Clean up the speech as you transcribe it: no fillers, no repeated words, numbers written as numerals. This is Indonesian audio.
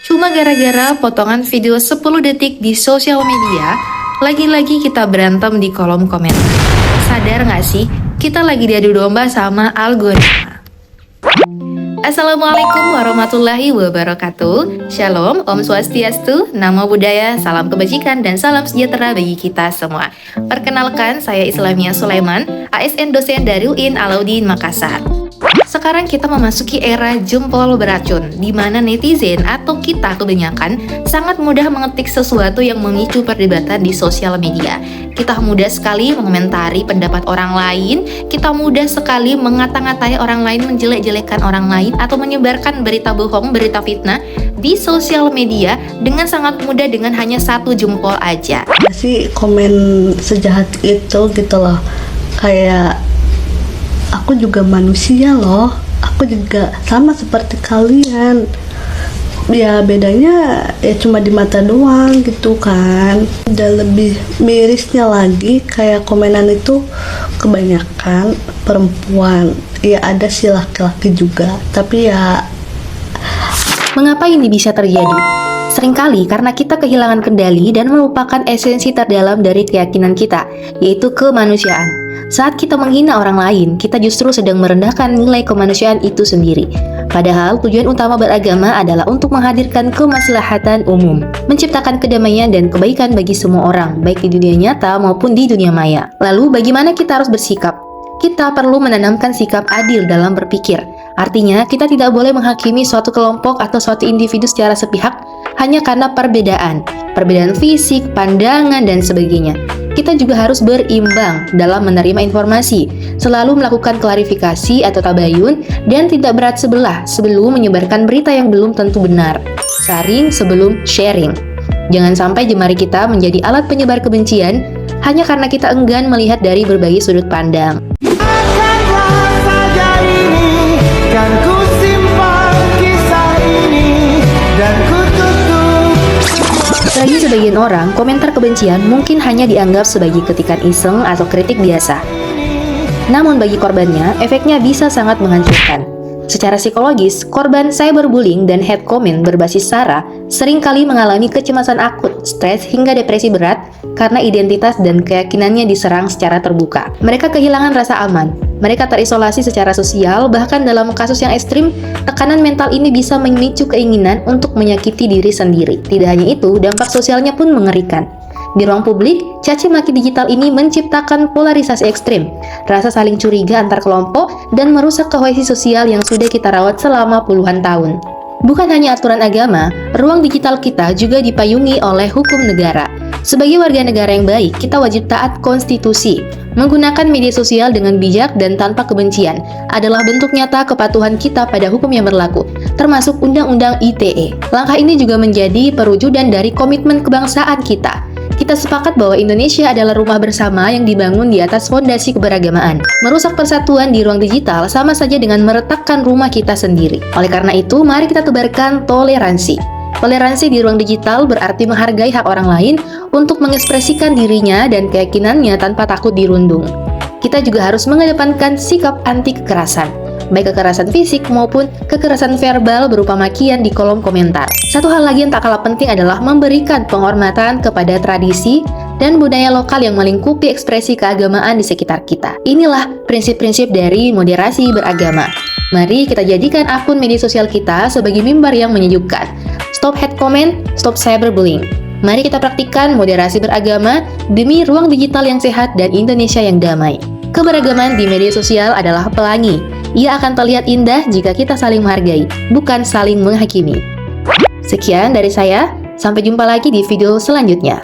Cuma gara-gara potongan video 10 detik di sosial media, lagi-lagi kita berantem di kolom komentar. Sadar nggak sih, kita lagi diadu domba sama algoritma. Assalamualaikum warahmatullahi wabarakatuh. Shalom, Om Swastiastu, Namo Buddhaya, salam kebajikan dan salam sejahtera bagi kita semua. Perkenalkan, saya Islamia Sulaiman, ASN dosen dari UIN Alauddin Makassar. Sekarang kita memasuki era jempol beracun, di mana netizen atau kita kebanyakan sangat mudah mengetik sesuatu yang memicu perdebatan di sosial media. Kita mudah sekali mengomentari pendapat orang lain, kita mudah sekali mengata-ngatai orang lain, menjelek-jelekan orang lain, atau menyebarkan berita bohong, berita fitnah di sosial media dengan sangat mudah dengan hanya satu jempol aja. Sih komen sejahat itu gitu loh, kayak aku juga manusia loh, aku juga sama seperti kalian. Ya bedanya ya cuma di mata doang gitu kan. Dan lebih mirisnya lagi, kayak komenan itu kebanyakan perempuan. Ya ada sih laki-laki juga, tapi ya. Mengapa ini bisa terjadi? Seringkali karena kita kehilangan kendali dan melupakan esensi terdalam dari keyakinan kita, yaitu kemanusiaan. Saat kita menghina orang lain, kita justru sedang merendahkan nilai kemanusiaan itu sendiri. Padahal tujuan utama beragama adalah untuk menghadirkan kemaslahatan umum, menciptakan kedamaian dan kebaikan bagi semua orang, baik di dunia nyata maupun di dunia maya. Lalu bagaimana kita harus bersikap? Kita perlu menanamkan sikap adil dalam berpikir. Artinya, kita tidak boleh menghakimi suatu kelompok atau suatu individu secara sepihak hanya karena perbedaan fisik, pandangan, dan sebagainya. Kita juga harus berimbang dalam menerima informasi, selalu melakukan klarifikasi atau tabayun, dan tidak berat sebelah sebelum menyebarkan berita yang belum tentu benar. Saring sebelum sharing. Jangan sampai jemari kita menjadi alat penyebar kebencian hanya karena kita enggan melihat dari berbagai sudut pandang. Bagi sebagian orang, komentar kebencian mungkin hanya dianggap sebagai ketikan iseng atau kritik biasa. Namun bagi korbannya, efeknya bisa sangat menghancurkan. Secara psikologis, korban cyberbullying dan hate comment berbasis SARA seringkali mengalami kecemasan akut, stres hingga depresi berat karena identitas dan keyakinannya diserang secara terbuka. Mereka kehilangan rasa aman, mereka terisolasi secara sosial, bahkan dalam kasus yang ekstrim, tekanan mental ini bisa memicu keinginan untuk menyakiti diri sendiri. Tidak hanya itu, dampak sosialnya pun mengerikan. Di ruang publik, caci maki digital ini menciptakan polarisasi ekstrim, rasa saling curiga antar kelompok, dan merusak kohesi sosial yang sudah kita rawat selama puluhan tahun. Bukan hanya aturan agama, ruang digital kita juga dipayungi oleh hukum negara. Sebagai warga negara yang baik, kita wajib taat konstitusi. Menggunakan media sosial dengan bijak dan tanpa kebencian adalah bentuk nyata kepatuhan kita pada hukum yang berlaku, termasuk Undang-Undang ITE. Langkah ini juga menjadi perwujudan dari komitmen kebangsaan kita. Kita sepakat bahwa Indonesia adalah rumah bersama yang dibangun di atas fondasi keberagamaan. Merusak persatuan di ruang digital sama saja dengan meretakkan rumah kita sendiri. Oleh karena itu, mari kita tebarkan toleransi. Toleransi di ruang digital berarti menghargai hak orang lain untuk mengekspresikan dirinya dan keyakinannya tanpa takut dirundung. Kita juga harus mengedepankan sikap anti kekerasan, baik kekerasan fisik maupun kekerasan verbal berupa makian di kolom komentar. Satu hal lagi yang tak kalah penting adalah memberikan penghormatan kepada tradisi dan budaya lokal yang melingkupi ekspresi keagamaan di sekitar kita. Inilah prinsip-prinsip dari moderasi beragama. Mari kita jadikan akun media sosial kita sebagai mimbar yang menyejukkan. Stop hate comment, stop cyberbullying. Mari kita praktikkan moderasi beragama demi ruang digital yang sehat dan Indonesia yang damai. Keberagaman di media sosial adalah pelangi. Ia akan terlihat indah jika kita saling menghargai, bukan saling menghakimi. Sekian dari saya, sampai jumpa lagi di video selanjutnya.